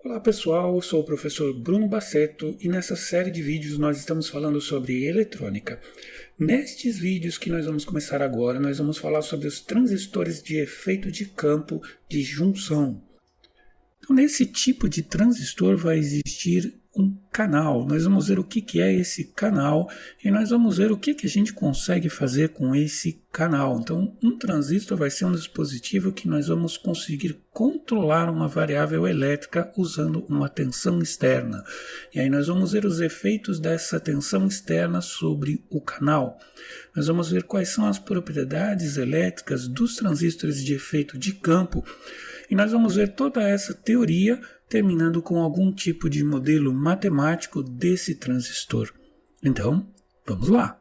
Olá pessoal, eu sou o professor Bruno Bassetto e nessa série de vídeos nós estamos falando sobre eletrônica. Nestes vídeos que nós vamos começar agora, nós vamos falar sobre os transistores de efeito de campo de junção. Então, nesse tipo de transistor vai existir um canal. Nós vamos ver o que é esse canal e nós vamos ver o que a gente consegue fazer com esse canal. Então, um transistor vai ser um dispositivo que nós vamos conseguir controlar uma variável elétrica usando uma tensão externa. E aí nós vamos ver os efeitos dessa tensão externa sobre o canal. Nós vamos ver quais são as propriedades elétricas dos transistores de efeito de campo. E nós vamos ver toda essa teoria terminando com algum tipo de modelo matemático desse transistor. Então, vamos lá!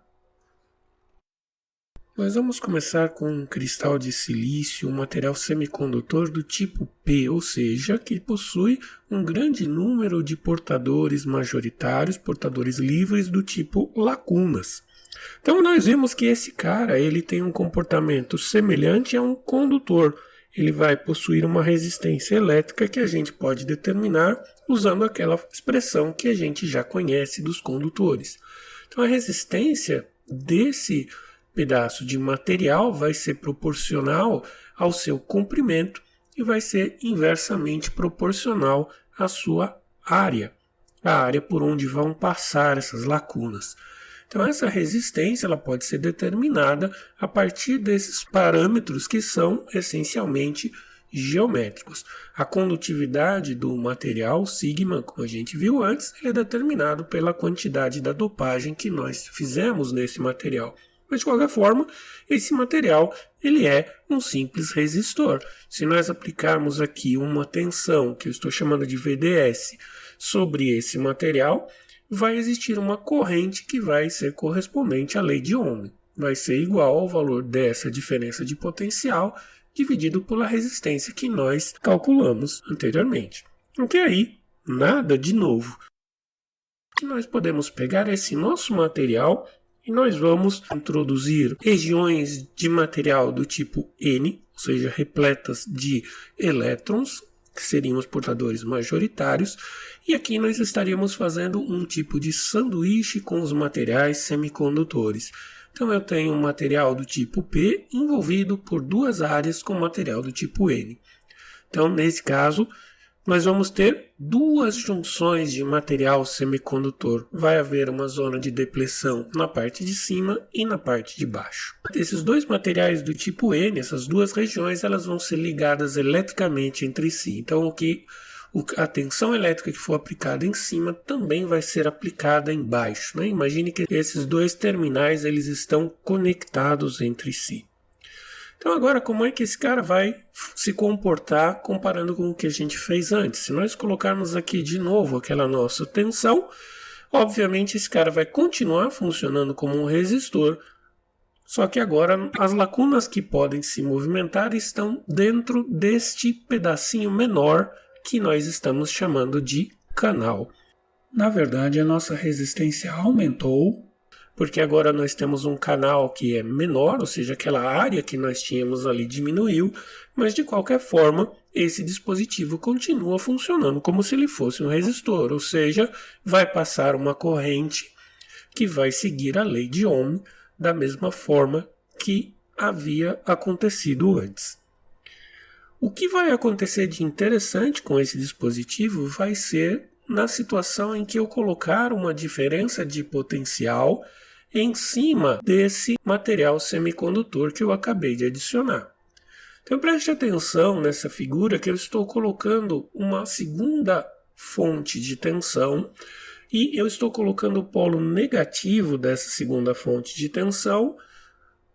Nós vamos começar com um cristal de silício, um material semicondutor do tipo P, ou seja, que possui um grande número de portadores majoritários, portadores livres do tipo lacunas. Então nós vemos que esse cara ele tem um comportamento semelhante a um condutor. Ele vai possuir uma resistência elétrica que a gente pode determinar usando aquela expressão que a gente já conhece dos condutores. Então a resistência desse pedaço de material vai ser proporcional ao seu comprimento e vai ser inversamente proporcional à sua área, a área por onde vão passar essas lacunas. Então essa resistência ela pode ser determinada a partir desses parâmetros que são essencialmente geométricos. A condutividade do material sigma, como a gente viu antes, ele é determinado pela quantidade da dopagem que nós fizemos nesse material. Mas de qualquer forma, esse material ele é um simples resistor. Se nós aplicarmos aqui uma tensão, que eu estou chamando de VDS, sobre esse material, vai existir uma corrente que vai ser correspondente à lei de Ohm. Vai ser igual ao valor dessa diferença de potencial dividido pela resistência que nós calculamos anteriormente. Então aí, nada de novo. O que nós podemos pegar esse nosso material e nós vamos introduzir regiões de material do tipo N, ou seja, repletas de elétrons, que seriam os portadores majoritários, e aqui nós estaríamos fazendo um tipo de sanduíche com os materiais semicondutores. Então eu tenho um material do tipo P envolvido por duas áreas com material do tipo N. Então nesse caso nós vamos ter duas junções de material semicondutor. Vai haver uma zona de depleção na parte de cima e na parte de baixo. Esses dois materiais do tipo N, essas duas regiões, elas vão ser ligadas eletricamente entre si. Então a tensão elétrica que for aplicada em cima também vai ser aplicada embaixo, né? Imagine que esses dois terminais eles estão conectados entre si. Então agora como é que esse cara vai se comportar comparando com o que a gente fez antes? Se nós colocarmos aqui de novo aquela nossa tensão, obviamente esse cara vai continuar funcionando como um resistor, só que agora as lacunas que podem se movimentar estão dentro deste pedacinho menor que nós estamos chamando de canal. Na verdade, a nossa resistência aumentou, porque agora nós temos um canal que é menor, ou seja, aquela área que nós tínhamos ali diminuiu, mas de qualquer forma, esse dispositivo continua funcionando como se ele fosse um resistor, ou seja, vai passar uma corrente que vai seguir a lei de Ohm da mesma forma que havia acontecido antes. O que vai acontecer de interessante com esse dispositivo vai ser na situação em que eu colocar uma diferença de potencial em cima desse material semicondutor que eu acabei de adicionar. Então preste atenção nessa figura que eu estou colocando uma segunda fonte de tensão e eu estou colocando o polo negativo dessa segunda fonte de tensão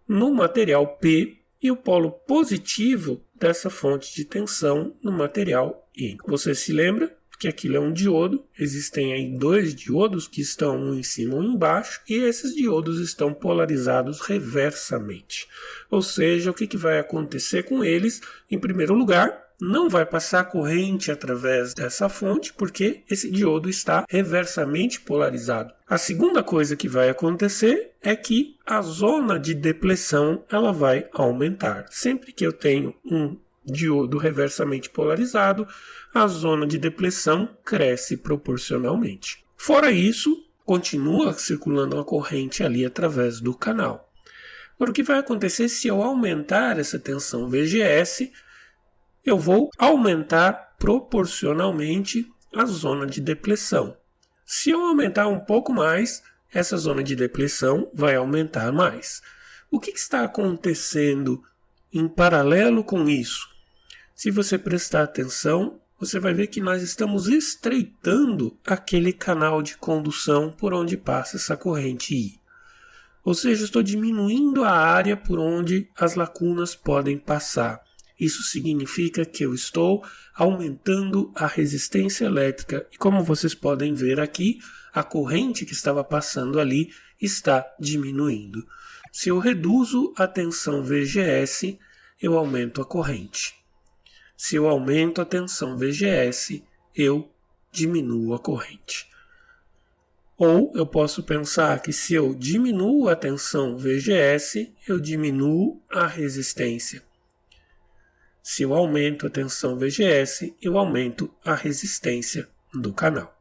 no material P e o polo positivo dessa fonte de tensão no material N. Você se lembra que aquilo é um diodo, existem aí dois diodos que estão um em cima e um embaixo, e esses diodos estão polarizados reversamente. Ou seja, o que vai acontecer com eles? Em primeiro lugar, não vai passar corrente através dessa fonte, porque esse diodo está reversamente polarizado. A segunda coisa que vai acontecer é que a zona de depleção ela vai aumentar. Sempre que eu tenho um diodo reversamente polarizado, a zona de depleção cresce proporcionalmente. Fora isso, continua circulando uma corrente ali através do canal. Agora, o que vai acontecer se eu aumentar essa tensão VGS? Eu vou aumentar proporcionalmente a zona de depleção. Se eu aumentar um pouco mais, essa zona de depleção vai aumentar mais. O que está acontecendo em paralelo com isso? Se você prestar atenção, você vai ver que nós estamos estreitando aquele canal de condução por onde passa essa corrente I. Ou seja, estou diminuindo a área por onde as lacunas podem passar. Isso significa que eu estou aumentando a resistência elétrica. E como vocês podem ver aqui, a corrente que estava passando ali está diminuindo. Se eu reduzo a tensão VGS, eu aumento a corrente. Se eu aumento a tensão VGS, eu diminuo a corrente. Ou eu posso pensar que se eu diminuo a tensão VGS, eu diminuo a resistência. Se eu aumento a tensão VGS, eu aumento a resistência do canal.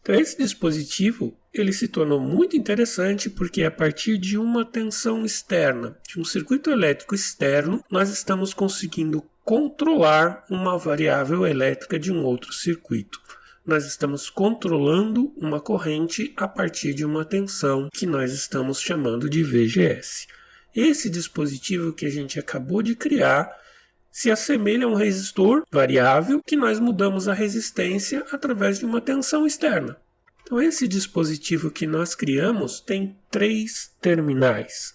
Então esse dispositivo ele se tornou muito interessante porque a partir de uma tensão externa, de um circuito elétrico externo, nós estamos conseguindo controlar uma variável elétrica de um outro circuito. Nós estamos controlando uma corrente a partir de uma tensão que nós estamos chamando de VGS. Esse dispositivo que a gente acabou de criar se assemelha a um resistor variável que nós mudamos a resistência através de uma tensão externa. Então esse dispositivo que nós criamos tem 3 terminais.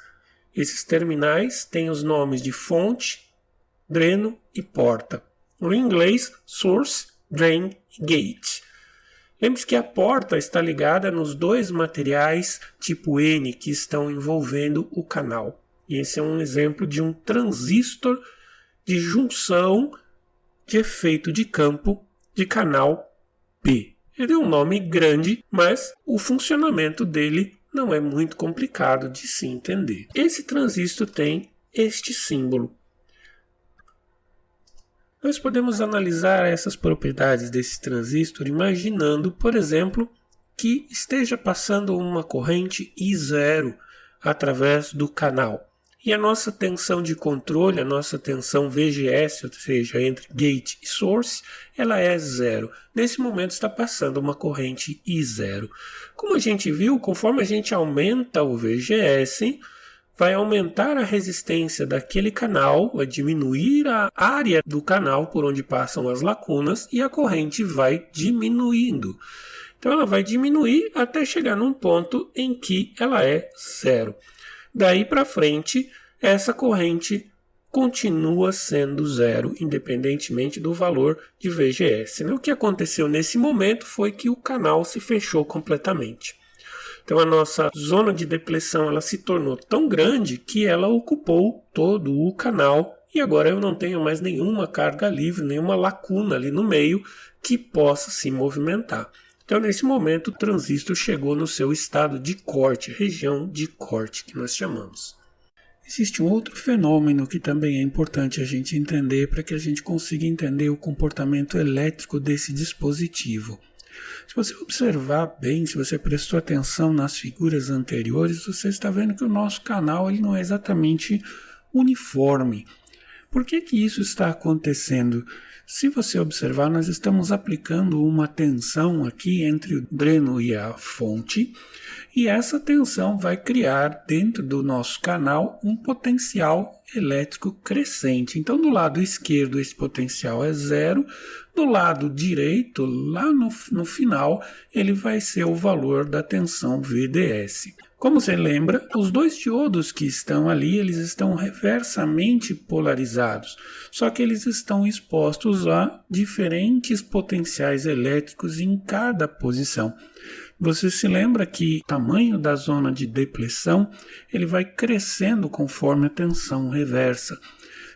Esses terminais têm os nomes de fonte, dreno e porta. No inglês, source, drain e gate. Lembre-se que a porta está ligada nos 2 materiais tipo N que estão envolvendo o canal. E esse é um exemplo de um transistor de junção de efeito de campo de canal P. Ele é um nome grande, mas o funcionamento dele não é muito complicado de se entender. Esse transistor tem este símbolo. Nós podemos analisar essas propriedades desse transistor imaginando, por exemplo, que esteja passando uma corrente I0 através do canal. E a nossa tensão de controle, a nossa tensão VGS, ou seja, entre gate e source, ela é 0. Nesse momento está passando uma corrente I0. Como a gente viu, conforme a gente aumenta o VGS, vai aumentar a resistência daquele canal, vai diminuir a área do canal por onde passam as lacunas e a corrente vai diminuindo. Então ela vai diminuir até chegar num ponto em que ela é 0. Daí para frente, essa corrente continua sendo 0, independentemente do valor de VGS. O que aconteceu nesse momento foi que o canal se fechou completamente. Então a nossa zona de depleção ela se tornou tão grande que ela ocupou todo o canal e agora eu não tenho mais nenhuma carga livre, nenhuma lacuna ali no meio que possa se movimentar. Então, nesse momento, o transistor chegou no seu estado de corte, região de corte, que nós chamamos. Existe um outro fenômeno que também é importante a gente entender para que a gente consiga entender o comportamento elétrico desse dispositivo. Se você observar bem, se você prestou atenção nas figuras anteriores, você está vendo que o nosso canal ele não é exatamente uniforme. Por que isso está acontecendo? Se você observar, nós estamos aplicando uma tensão aqui entre o dreno e a fonte, e essa tensão vai criar dentro do nosso canal um potencial elétrico crescente. Então, do lado esquerdo, esse potencial é 0, do lado direito, lá no final, ele vai ser o valor da tensão VDS. Como você lembra, os 2 diodos que estão ali, eles estão reversamente polarizados, só que eles estão expostos a diferentes potenciais elétricos em cada posição. Você se lembra que o tamanho da zona de depleção ele vai crescendo conforme a tensão reversa.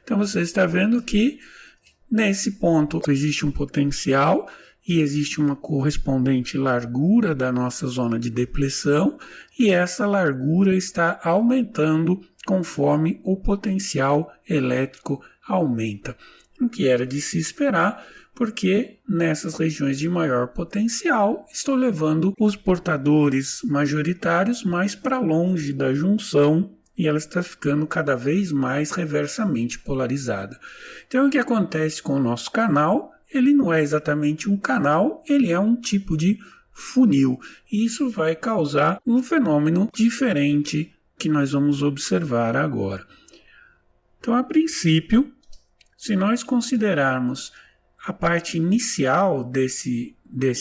Então você está vendo que nesse ponto existe um potencial e existe uma correspondente largura da nossa zona de depleção e essa largura está aumentando conforme o potencial elétrico aumenta, o que era de se esperar, porque nessas regiões de maior potencial estou levando os portadores majoritários mais para longe da junção e ela está ficando cada vez mais reversamente polarizada. Então o que acontece com o nosso canal? Ele não é exatamente um canal, ele é um tipo de funil. E isso vai causar um fenômeno diferente que nós vamos observar agora. Então, a princípio, se nós considerarmos a parte inicial desse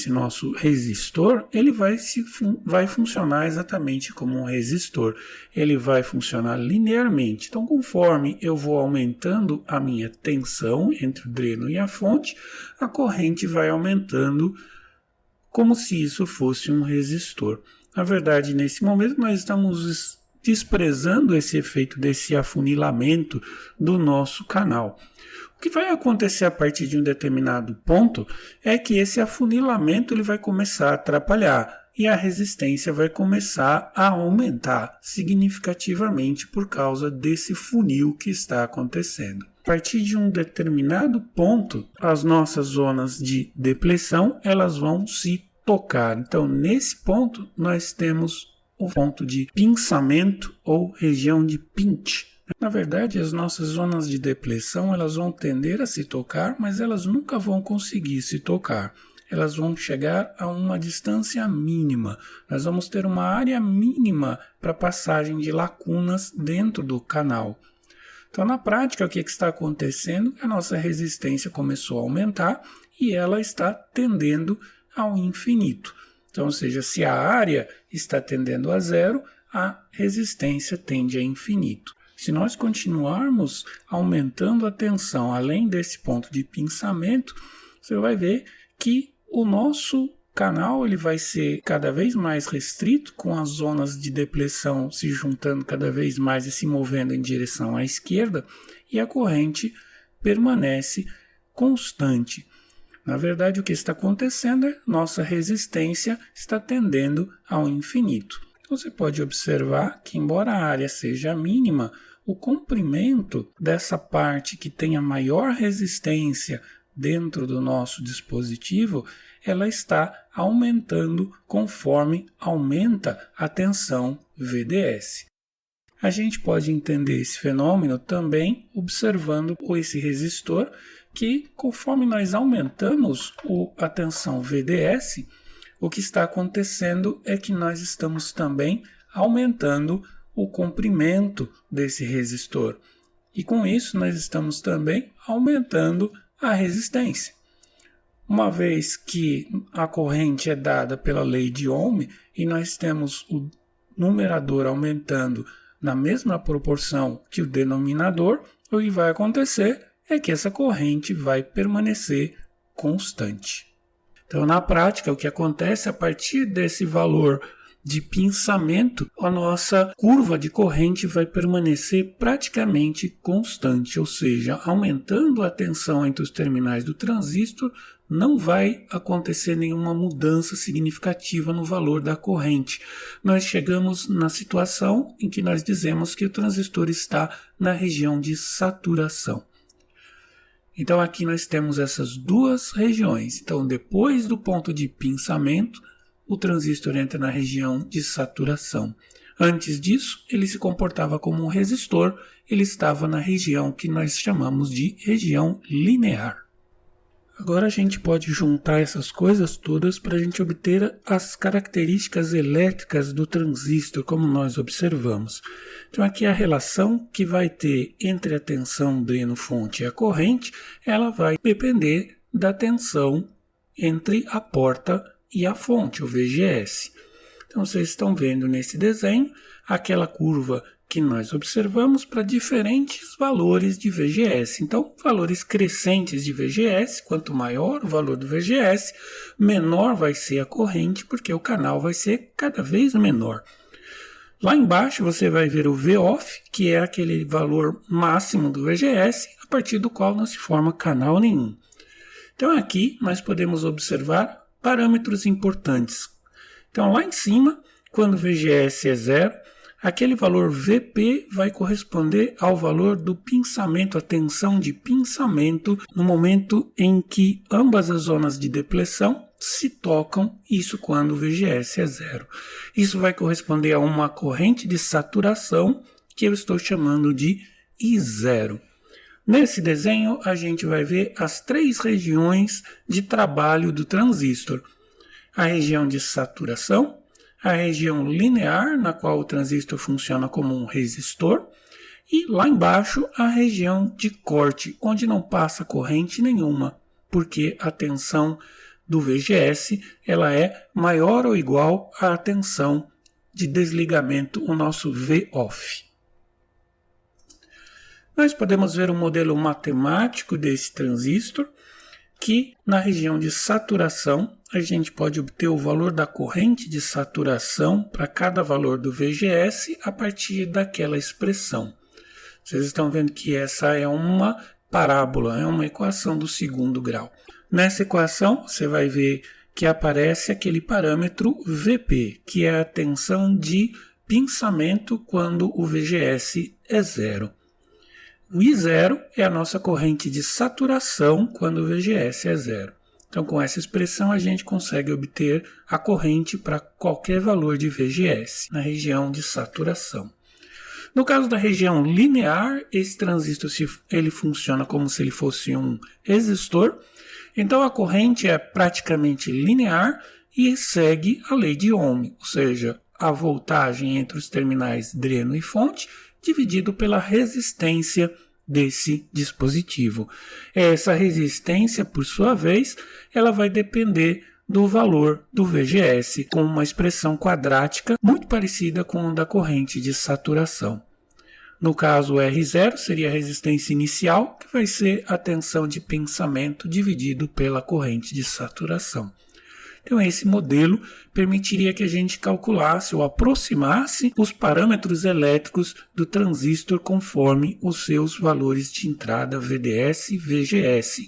nosso resistor, ele vai funcionar exatamente como um resistor. Ele vai funcionar linearmente. Então, conforme eu vou aumentando a minha tensão entre o dreno e a fonte, a corrente vai aumentando como se isso fosse um resistor. Na verdade, nesse momento, nós estamos desprezando esse efeito desse afunilamento do nosso canal. O que vai acontecer a partir de um determinado ponto é que esse afunilamento ele vai começar a atrapalhar e a resistência vai começar a aumentar significativamente por causa desse funil que está acontecendo. A partir de um determinado ponto, as nossas zonas de depressão elas vão se tocar. Então, nesse ponto, nós temos o ponto de pinçamento ou região de pinch. Na verdade, as nossas zonas de depressão elas vão tender a se tocar, mas elas nunca vão conseguir se tocar. Elas vão chegar a uma distância mínima. Nós vamos ter uma área mínima para passagem de lacunas dentro do canal. Então, na prática, o que está acontecendo? A nossa resistência começou a aumentar e ela está tendendo ao infinito. Então, ou seja, se a área está tendendo a zero, a resistência tende a infinito. Se nós continuarmos aumentando a tensão além desse ponto de pinçamento, você vai ver que o nosso canal ele vai ser cada vez mais restrito, com as zonas de depressão se juntando cada vez mais e se movendo em direção à esquerda, e a corrente permanece constante. Na verdade, o que está acontecendo é que nossa resistência está tendendo ao infinito. Você pode observar que, embora a área seja mínima, o comprimento dessa parte que tem a maior resistência dentro do nosso dispositivo, ela está aumentando conforme aumenta a tensão VDS. A gente pode entender esse fenômeno também observando esse resistor, que conforme nós aumentamos a tensão VDS, o que está acontecendo é que nós estamos também aumentando o comprimento desse resistor. E com isso nós estamos também aumentando a resistência. Uma vez que a corrente é dada pela lei de Ohm e nós temos o numerador aumentando na mesma proporção que o denominador, o que vai acontecer é que essa corrente vai permanecer constante. Então, na prática, o que acontece a partir desse valor de pinçamento, a nossa curva de corrente vai permanecer praticamente constante, ou seja, aumentando a tensão entre os terminais do transistor, não vai acontecer nenhuma mudança significativa no valor da corrente. Nós chegamos na situação em que nós dizemos que o transistor está na região de saturação. Então aqui nós temos essas duas regiões. Então depois do ponto de pinçamento, o transistor entra na região de saturação. Antes disso, ele se comportava como um resistor, ele estava na região que nós chamamos de região linear. Agora a gente pode juntar essas coisas todas para a gente obter as características elétricas do transistor, como nós observamos. Então aqui a relação que vai ter entre a tensão dreno-fonte e a corrente, ela vai depender da tensão entre a porta e a fonte, o VGS. Então vocês estão vendo nesse desenho aquela curva que nós observamos para diferentes valores de VGS. Então, valores crescentes de VGS, quanto maior o valor do VGS, menor vai ser a corrente, porque o canal vai ser cada vez menor. Lá embaixo você vai ver o VOFF, que é aquele valor máximo do VGS, a partir do qual não se forma canal nenhum. Então aqui nós podemos observar parâmetros importantes. Então lá em cima, quando o VGS é zero, aquele valor Vp vai corresponder ao valor do pinçamento, a tensão de pinçamento, no momento em que ambas as zonas de depressão se tocam, isso quando o VGS é zero. Isso vai corresponder a uma corrente de saturação que eu estou chamando de I0. Nesse desenho, a gente vai ver as 3 regiões de trabalho do transistor. A região de saturação, a região linear, na qual o transistor funciona como um resistor, e lá embaixo a região de corte, onde não passa corrente nenhuma, porque a tensão do VGS ela é maior ou igual à tensão de desligamento, o nosso VOFF. Nós podemos ver um modelo matemático desse transistor, que na região de saturação a gente pode obter o valor da corrente de saturação para cada valor do VGS a partir daquela expressão. Vocês estão vendo que essa é uma parábola, é uma equação do segundo grau. Nessa equação você vai ver que aparece aquele parâmetro Vp, que é a tensão de pinçamento quando o VGS é zero. O I0 é a nossa corrente de saturação quando o VGS é zero. Então, com essa expressão, a gente consegue obter a corrente para qualquer valor de VGS na região de saturação. No caso da região linear, esse transistor ele funciona como se ele fosse um resistor. Então, a corrente é praticamente linear e segue a lei de Ohm, ou seja, a voltagem entre os terminais dreno e fonte dividido pela resistência desse dispositivo. Essa resistência, por sua vez, ela vai depender do valor do VGS, com uma expressão quadrática muito parecida com a da corrente de saturação. No caso, R0 seria a resistência inicial, que vai ser a tensão de pinçamento dividido pela corrente de saturação. Então, esse modelo permitiria que a gente calculasse ou aproximasse os parâmetros elétricos do transistor conforme os seus valores de entrada VDS e VGS.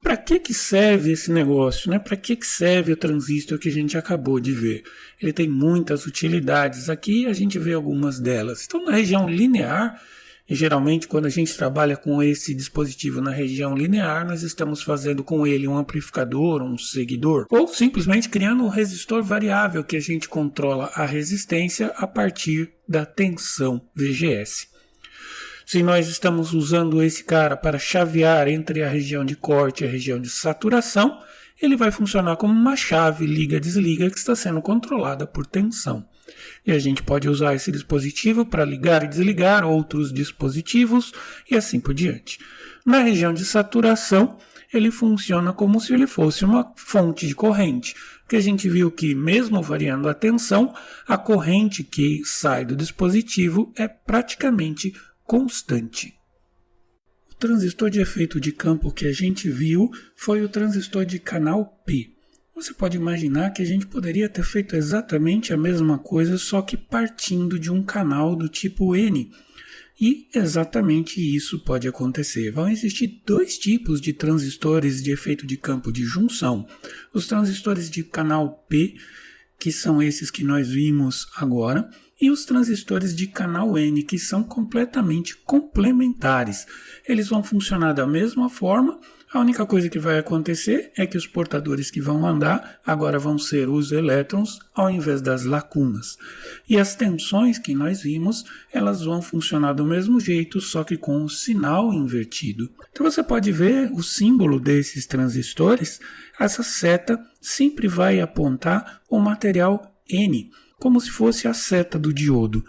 Para que serve esse negócio, né? Para que serve o transistor que a gente acabou de ver? Ele tem muitas utilidades. Aqui a gente vê algumas delas. Então, na região linear, e geralmente quando a gente trabalha com esse dispositivo na região linear, nós estamos fazendo com ele um amplificador, um seguidor, ou simplesmente criando um resistor variável que a gente controla a resistência a partir da tensão VGS. Se nós estamos usando esse cara para chavear entre a região de corte e a região de saturação, ele vai funcionar como uma chave liga-desliga que está sendo controlada por tensão. E a gente pode usar esse dispositivo para ligar e desligar outros dispositivos e assim por diante. Na região de saturação, ele funciona como se ele fosse uma fonte de corrente, porque a gente viu que mesmo variando a tensão, a corrente que sai do dispositivo é praticamente constante. O transistor de efeito de campo que a gente viu foi o transistor de canal P. Você pode imaginar que a gente poderia ter feito exatamente a mesma coisa, só que partindo de um canal do tipo N. E exatamente isso pode acontecer. Vão existir 2 tipos de transistores de efeito de campo de junção. Os transistores de canal P, que são esses que nós vimos agora, e os transistores de canal N, que são completamente complementares. Eles vão funcionar da mesma forma. A única coisa que vai acontecer é que os portadores que vão andar agora vão ser os elétrons ao invés das lacunas. E as tensões que nós vimos, elas vão funcionar do mesmo jeito, só que com o sinal invertido. Então você pode ver o símbolo desses transistores, essa seta sempre vai apontar o material N, como se fosse a seta do diodo.